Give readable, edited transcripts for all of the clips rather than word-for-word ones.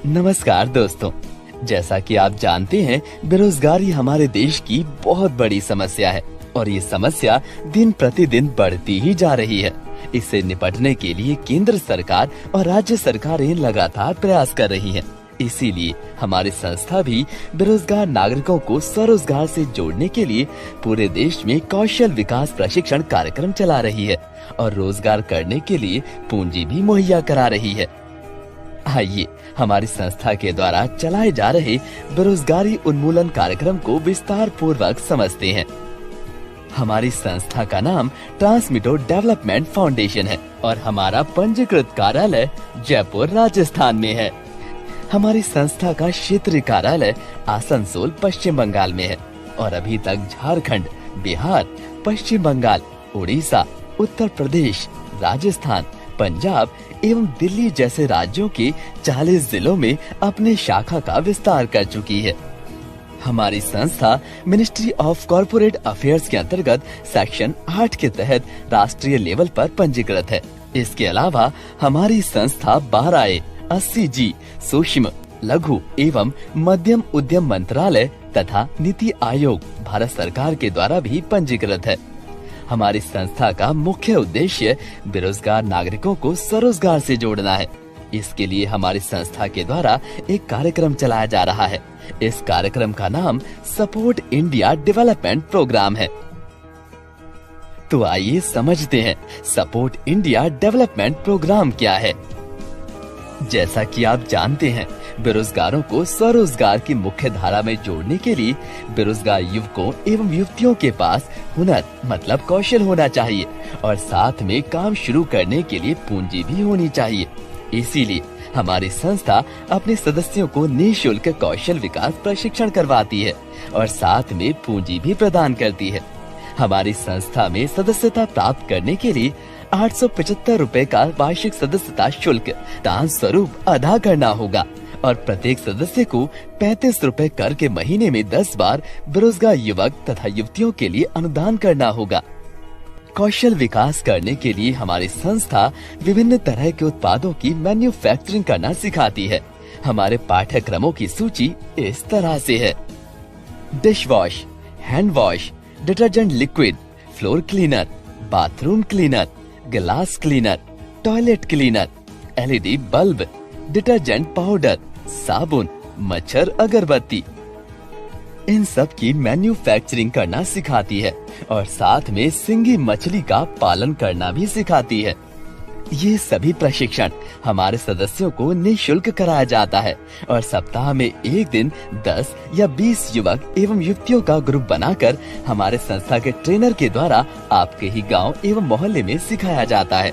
नमस्कार दोस्तों, जैसा कि आप जानते हैं, बेरोजगारी हमारे देश की बहुत बड़ी समस्या है और ये समस्या दिन प्रतिदिन बढ़ती ही जा रही है। इससे निपटने के लिए केंद्र सरकार और राज्य सरकारें लगातार प्रयास कर रही हैं। इसीलिए हमारी संस्था भी बेरोजगार नागरिकों को स्वरोजगार से जोड़ने के लिए पूरे देश में कौशल विकास प्रशिक्षण कार्यक्रम चला रही है और रोजगार करने के लिए पूंजी भी मुहैया करा रही है। आइए हमारी संस्था के द्वारा चलाए जा रहे बेरोजगारी उन्मूलन कार्यक्रम को विस्तार पूर्वक समझते हैं। हमारी संस्था का नाम ट्रांसमिटो डेवलपमेंट फाउंडेशन है और हमारा पंजीकृत कार्यालय जयपुर राजस्थान में है। हमारी संस्था का क्षेत्रीय कार्यालय आसनसोल पश्चिम बंगाल में है और अभी तक झारखंड, बिहार, पश्चिम बंगाल, उड़ीसा, उत्तर प्रदेश, राजस्थान, पंजाब एवं दिल्ली जैसे राज्यों के 40 जिलों में अपने शाखा का विस्तार कर चुकी है। हमारी संस्था मिनिस्ट्री ऑफ कॉर्पोरेट अफेयर्स के अंतर्गत सेक्शन 8 के तहत राष्ट्रीय लेवल पर पंजीकृत है। इसके अलावा हमारी संस्था 12A 80G सूक्ष्म, लघु एवं मध्यम उद्यम मंत्रालय तथा नीति आयोग भारत सरकार के द्वारा भी पंजीकृत है। हमारी संस्था का मुख्य उद्देश्य बेरोजगार नागरिकों को स्वरोजगार से जोड़ना है। इसके लिए हमारी संस्था के द्वारा एक कार्यक्रम चलाया जा रहा है। इस कार्यक्रम का नाम सपोर्ट इंडिया डेवलपमेंट प्रोग्राम है। तो आइए समझते हैं सपोर्ट इंडिया डेवलपमेंट प्रोग्राम क्या है। जैसा कि आप जानते हैं, बेरोजगारों को स्वरोजगार की मुख्य धारा में जोड़ने के लिए बेरोजगार युवकों एवं युवतियों के पास हुनर मतलब कौशल होना चाहिए और साथ में काम शुरू करने के लिए पूंजी भी होनी चाहिए। इसीलिए हमारी संस्था अपने सदस्यों को निःशुल्क कौशल विकास प्रशिक्षण करवाती है और साथ में पूंजी भी प्रदान करती है। हमारी संस्था में सदस्यता प्राप्त करने के लिए 875 रुपए का वार्षिक सदस्यता शुल्क दान स्वरूप अदा करना होगा और प्रत्येक सदस्य को 35 रुपए कर के महीने में 10 बार बेरोजगार युवक तथा युवतियों के लिए अनुदान करना होगा। कौशल विकास करने के लिए हमारी संस्था विभिन्न तरह के उत्पादों की मैन्युफैक्चरिंग करना सिखाती है। हमारे पाठ्यक्रमों की सूची इस तरह से है: dish wash, hand wash, detergent liquid, floor cleaner, bathroom cleaner, glass cleaner, toilet cleaner, LED bulb, detergent powder, साबुन, मच्छर अगरबत्ती, इन सब की मैन्युफैक्चरिंग करना सिखाती है और साथ में सिंगी मछली का पालन करना भी सिखाती है। ये सभी प्रशिक्षण हमारे सदस्यों को निःशुल्क कराया जाता है और सप्ताह में एक दिन 10 या 20 युवक एवं युवतियों का ग्रुप बनाकर हमारे संस्था के ट्रेनर के द्वारा आपके ही गांव एवं मोहल्ले में सिखाया जाता है।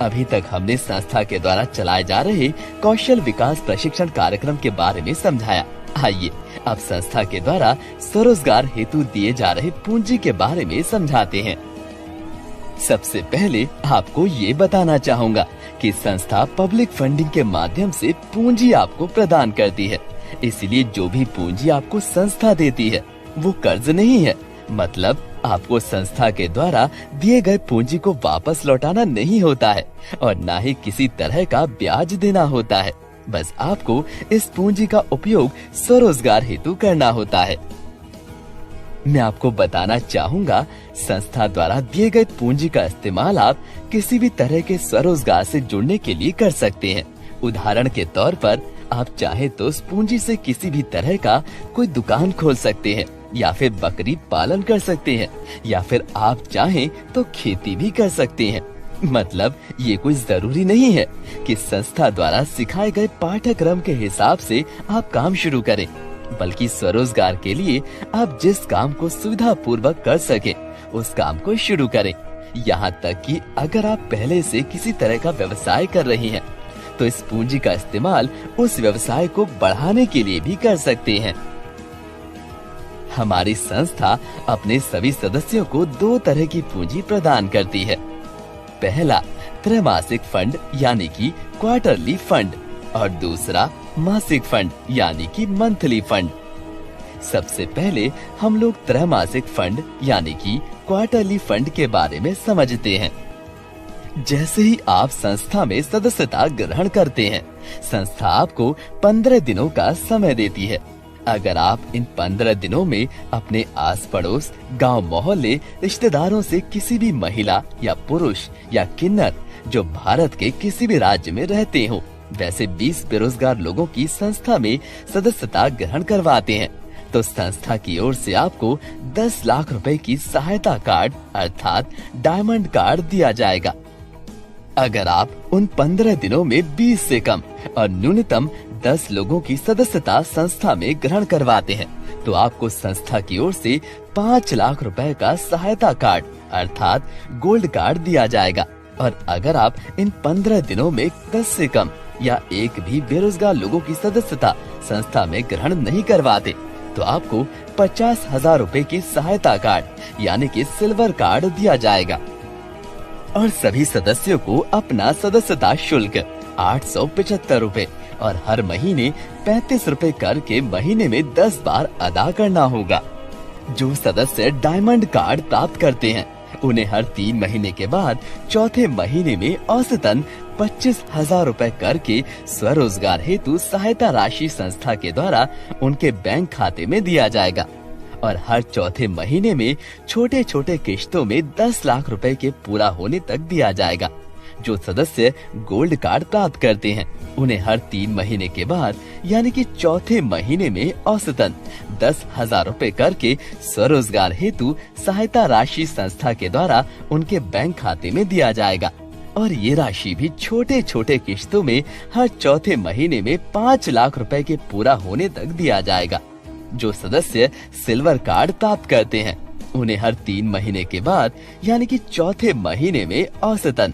अभी तक हमने संस्था के द्वारा चलाए जा रहे कौशल विकास प्रशिक्षण कार्यक्रम के बारे में समझाया। आइए अब संस्था के द्वारा स्वरोजगार हेतु दिए जा रहे पूंजी के बारे में समझाते हैं। सबसे पहले आपको ये बताना चाहूँगा कि संस्था पब्लिक फंडिंग के माध्यम से पूंजी आपको प्रदान करती है। इसलिए जो भी पूंजी आपको संस्था देती है वो कर्ज नहीं है। मतलब आपको संस्था के द्वारा दिए गए पूंजी को वापस लौटाना नहीं होता है और न ही किसी तरह का ब्याज देना होता है। बस आपको इस पूंजी का उपयोग स्वरोजगार हेतु करना होता है। मैं आपको बताना चाहूँगा, संस्था द्वारा दिए गए पूंजी का इस्तेमाल आप किसी भी तरह के स्वरोजगार से जुड़ने के लिए कर सकते हैं। उदाहरण के तौर पर आप चाहे तो उस पूंजी से किसी भी तरह का कोई दुकान खोल सकते हैं या फिर बकरी पालन कर सकते हैं या फिर आप चाहें तो खेती भी कर सकते हैं। मतलब ये कोई जरूरी नहीं है कि संस्था द्वारा सिखाए गए पाठ्यक्रम के हिसाब से आप काम शुरू करें, बल्कि स्वरोजगार के लिए आप जिस काम को सुविधा पूर्वक कर सके उस काम को शुरू करें। यहाँ तक कि अगर आप पहले से किसी तरह का व्यवसाय कर रही हैं, तो इस पूंजी का इस्तेमाल उस व्यवसाय को बढ़ाने के लिए भी कर सकते हैं। हमारी संस्था अपने सभी सदस्यों को 2 तरह की पूंजी प्रदान करती है। पहला त्रैमासिक फंड यानी कि क्वार्टरली फंड और दूसरा मासिक फंड यानी कि मंथली फंड। सबसे पहले हम लोग त्रैमासिक फंड यानी कि क्वार्टरली फंड के बारे में समझते हैं। जैसे ही आप संस्था में सदस्यता ग्रहण करते हैं, संस्था आपको 15 दिनों का समय देती है। अगर आप इन 15 दिनों में अपने आस पड़ोस, गांव, मोहल्ले, रिश्तेदारों से किसी भी महिला या पुरुष या किन्नर जो भारत के किसी भी राज्य में रहते हो, वैसे 20 बेरोजगार लोगों की संस्था में सदस्यता ग्रहण करवाते हैं, तो संस्था की ओर से आपको 10 लाख रुपए की सहायता कार्ड अर्थात डायमंड कार्ड दिया जाएगा। अगर आप उन 15 दिनों में 20 से कम और न्यूनतम 10 लोगों की सदस्यता संस्था में ग्रहण करवाते हैं, तो आपको संस्था की ओर से 5 लाख रुपए का सहायता कार्ड अर्थात गोल्ड कार्ड दिया जाएगा। और अगर आप इन 15 दिनों में 10 से कम या एक भी बेरोजगार लोगों की सदस्यता संस्था में ग्रहण नहीं करवाते, तो आपको 50,000 रुपए की सहायता कार्ड यानी कि सिल्वर कार्ड दिया जाएगा। और सभी सदस्यों को अपना सदस्यता शुल्क 875 रुपए और हर महीने 35 रुपए करके महीने में 10 बार अदा करना होगा। जो सदस्य डायमंड कार्ड प्राप्त करते हैं, उन्हें हर 3 महीने के बाद चौथे महीने में औसतन 25,000 रुपए करके स्वरोजगार हेतु सहायता राशि संस्था के द्वारा उनके बैंक खाते में दिया जाएगा। और हर चौथे महीने में छोटे छोटे किश्तों में 10 लाख रुपए के पूरा होने तक दिया जाएगा। जो सदस्य गोल्ड कार्ड प्राप्त करते हैं, उन्हें हर 3 महीने के बाद यानी कि चौथे महीने में औसतन 10,000 रुपए करके स्वरोजगार हेतु सहायता राशि संस्था के द्वारा उनके बैंक खाते में दिया जाएगा। और ये राशि भी छोटे छोटे किश्तों में हर चौथे महीने में 5 लाख रुपए के पूरा होने तक दिया जाएगा। जो सदस्य सिल्वर कार्ड प्राप्त करते हैं, उन्हें हर 3 महीने के बाद यानी कि चौथे महीने में औसतन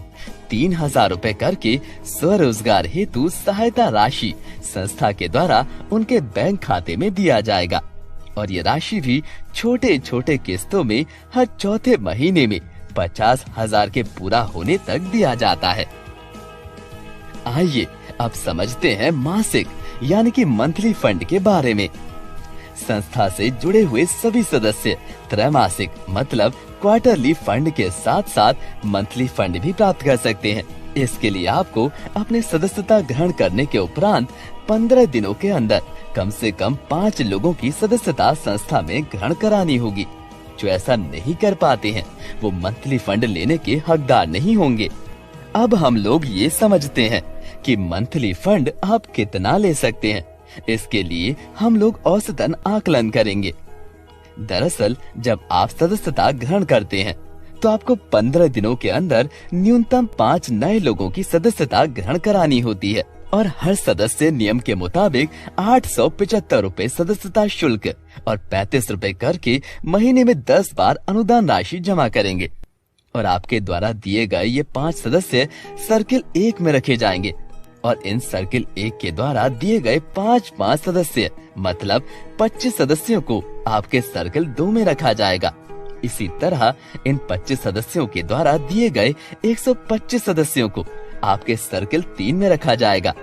3,000 रुपए करके स्वरोजगार हेतु सहायता राशि संस्था के द्वारा उनके बैंक खाते में दिया जाएगा। और ये राशि भी छोटे छोटे किस्तों में हर चौथे महीने में 50,000 के पूरा होने तक दिया जाता है। आइए अब समझते हैं मासिक यानी कि मंथली फंड के बारे में। संस्था से जुड़े हुए सभी सदस्य त्रैमासिक मतलब क्वार्टरली फंड के साथ साथ मंथली फंड भी प्राप्त कर सकते हैं। इसके लिए आपको अपने सदस्यता ग्रहण करने के उपरांत 15 दिनों के अंदर कम से कम 5 लोगों की सदस्यता संस्था में ग्रहण करानी होगी। जो ऐसा नहीं कर पाते हैं, वो मंथली फंड लेने के हकदार नहीं होंगे। अब हम लोग ये समझते हैं कि मंथली फंड आप कितना ले सकते हैं। इसके लिए हम लोग औसतन आकलन करेंगे। दरअसल जब आप सदस्यता ग्रहण करते हैं, तो आपको 15 दिनों के अंदर न्यूनतम 5 नए लोगों की सदस्यता ग्रहण करानी होती है। और हर सदस्य नियम के मुताबिक 875 रुपए सदस्यता शुल्क और 35 रुपए करके महीने में 10 बार अनुदान राशि जमा करेंगे। और आपके द्वारा दिए गए ये 5 सदस्य सर्किल 1 में रखे जाएंगे। और इन सर्किल 1 के द्वारा दिए गए 5 सदस्य मतलब 25 सदस्यों को आपके सर्किल 2 में रखा जाएगा। इसी तरह इन 25 सदस्यों के द्वारा दिए गए 125 सदस्यों को आपके सर्किल 3 में रखा जाएगा।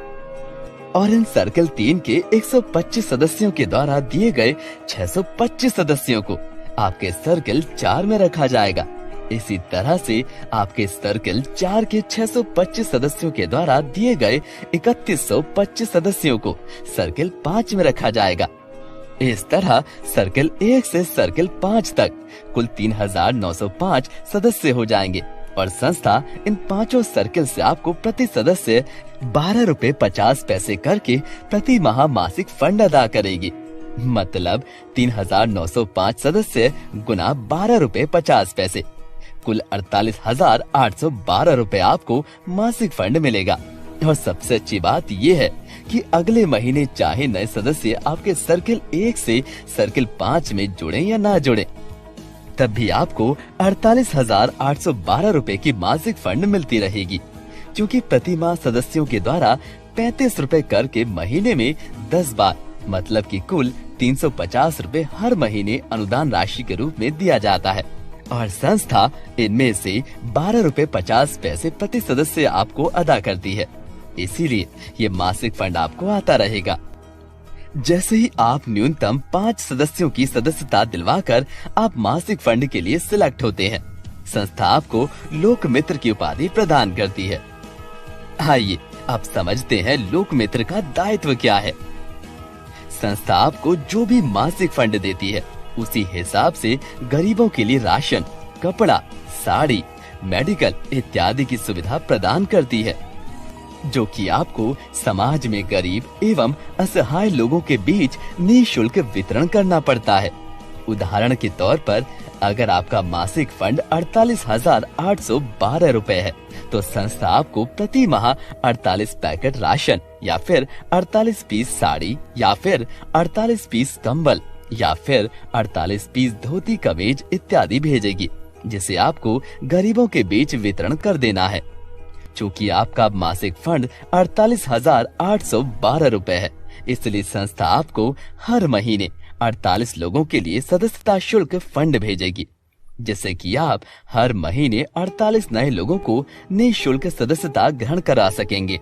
और इन सर्किल 3 के 125 सदस्यों के द्वारा दिए गए 625 सदस्यों को आपके सर्किल 4 में रखा जाएगा। इसी तरह से आपके सर्किल 4 के 625 सदस्यों के द्वारा दिए गए 3125 सदस्यों को सर्किल 5 में रखा जाएगा। इस तरह सर्किल 1 से सर्किल 5 तक कुल 3,905 सदस्य हो जाएंगे। और संस्था इन 5 सर्किल से आपको प्रति सदस्य 12 रुपए 50 पैसे करके प्रति माह मासिक फंड अदा करेगी। मतलब 3,905 सदस्य गुना 12 रुपए 50 पैसे, कुल 48,812 रुपए आपको मासिक फंड मिलेगा। और सबसे अच्छी बात ये है कि अगले महीने चाहे नए सदस्य आपके सर्किल 1 से सर्किल 5 में जुड़े या ना जुड़े, तब भी आपको 48,812 रुपए की मासिक फंड मिलती रहेगी। क्योंकि प्रति माह सदस्यों के द्वारा 35 रुपए कर के महीने में 10 बार मतलब कि कुल 350 रुपए हर महीने अनुदान राशि के रूप में दिया जाता है। और संस्था इनमें से 12 रुपए 50 पैसे प्रति सदस्य आपको अदा करती है। इसीलिए ये मासिक फंड आपको आता रहेगा। जैसे ही आप न्यूनतम 5 सदस्यों की सदस्यता दिलवाकर आप मासिक फंड के लिए सिलेक्ट होते हैं, संस्था आपको लोक मित्र की उपाधि प्रदान करती है। आइए अब समझते हैं लोक मित्र का दायित्व क्या है। संस्था आपको जो भी मासिक फंड देती है उसी हिसाब से गरीबों के लिए राशन, कपड़ा, साड़ी, मेडिकल इत्यादि की सुविधा प्रदान करती है, जो कि आपको समाज में गरीब एवं असहाय लोगों के बीच निःशुल्क वितरण करना पड़ता है। उदाहरण के तौर पर अगर आपका मासिक फंड 48,812 रुपए है तो संस्था आपको प्रति माह 48 पैकेट राशन या फिर 48 पीस साड़ी या फिर 48 पीस कंबल या फिर 48 पीस धोती कमीज इत्यादि भेजेगी, जिसे आपको गरीबों के बीच वितरण कर देना है। चूँकि आपका मासिक फंड 48,812 रुपए है, इसलिए संस्था आपको हर महीने 48 लोगों के लिए सदस्यता शुल्क फंड भेजेगी, जिससे कि आप हर महीने 48 नए लोगों को निःशुल्क सदस्यता ग्रहण करा सकेंगे।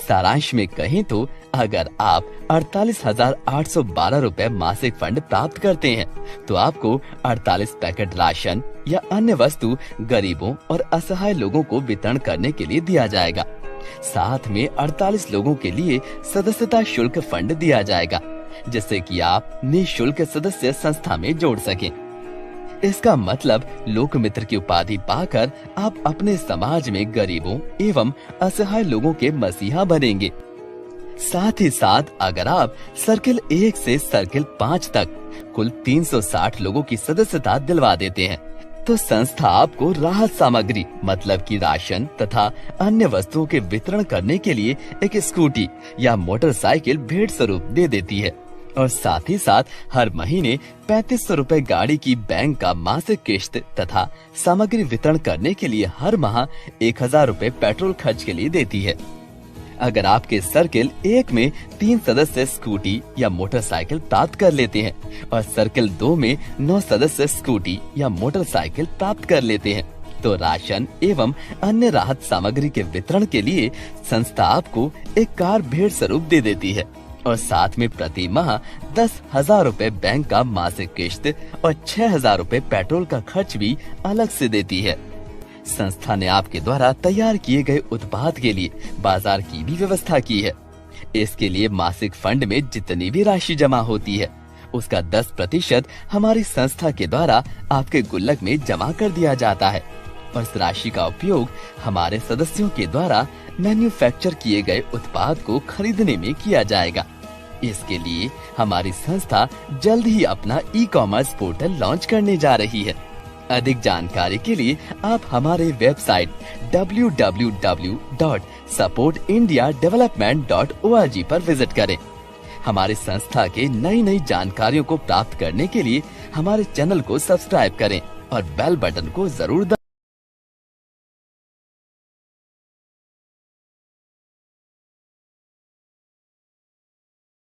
सारांश में कहें तो अगर आप 48,812 रुपए मासिक फंड प्राप्त करते हैं तो आपको 48 पैकेट राशन या अन्य वस्तु गरीबों और असहाय लोगों को वितरण करने के लिए दिया जाएगा। साथ में 48 लोगों के लिए सदस्यता शुल्क फंड दिया जाएगा, जिससे कि आप निःशुल्क सदस्य संस्था में जोड़ सकें। इसका मतलब लोक मित्र की उपाधि पाकर आप अपने समाज में गरीबों एवं असहाय लोगों के मसीहा बनेंगे। साथ ही साथ अगर आप सर्किल 1 से सर्किल 5 तक कुल 360 लोगों की सदस्यता दिलवा देते हैं तो संस्था आपको राहत सामग्री मतलब कि राशन तथा अन्य वस्तुओं के वितरण करने के लिए एक स्कूटी या मोटरसाइकिल भेंट स्वरूप दे देती है और साथ ही साथ हर महीने 3500 रुपए गाड़ी की बैंक का मासिक किश्त तथा सामग्री वितरण करने के लिए हर माह 1000 रुपए पेट्रोल खर्च के लिए देती है। अगर आपके सर्किल 1 में 3 सदस्य स्कूटी या मोटरसाइकिल प्राप्त कर लेते हैं और सर्किल 2 में 9 सदस्य स्कूटी या मोटरसाइकिल प्राप्त कर लेते हैं तो राशन एवं अन्य राहत सामग्री के वितरण के लिए संस्था आपको एक कार भेंट स्वरूप दे देती है और साथ में प्रति माह 10,000 रुपए बैंक का मासिक किश्त और 6,000 रुपए पेट्रोल का खर्च भी अलग से देती है। संस्था ने आपके द्वारा तैयार किए गए उत्पाद के लिए बाजार की भी व्यवस्था की है। इसके लिए मासिक फंड में जितनी भी राशि जमा होती है उसका 10% हमारी संस्था के द्वारा आपके गुल्लक में जमा कर दिया जाता है और इस राशि का उपयोग हमारे सदस्यों के द्वारा मैन्युफैक्चर किए गए उत्पाद को खरीदने में किया जाएगा। इसके लिए हमारी संस्था जल्द ही अपना ई-कॉमर्स पोर्टल लॉन्च करने जा रही है। अधिक जानकारी के लिए आप हमारे वेबसाइट www.supportindiadevelopment.org पर विजिट करें। हमारी संस्था के नई जानकारियों को प्राप्त करने के लिए हमारे चैनल को सब्सक्राइब करें और बेल बटन को जरूर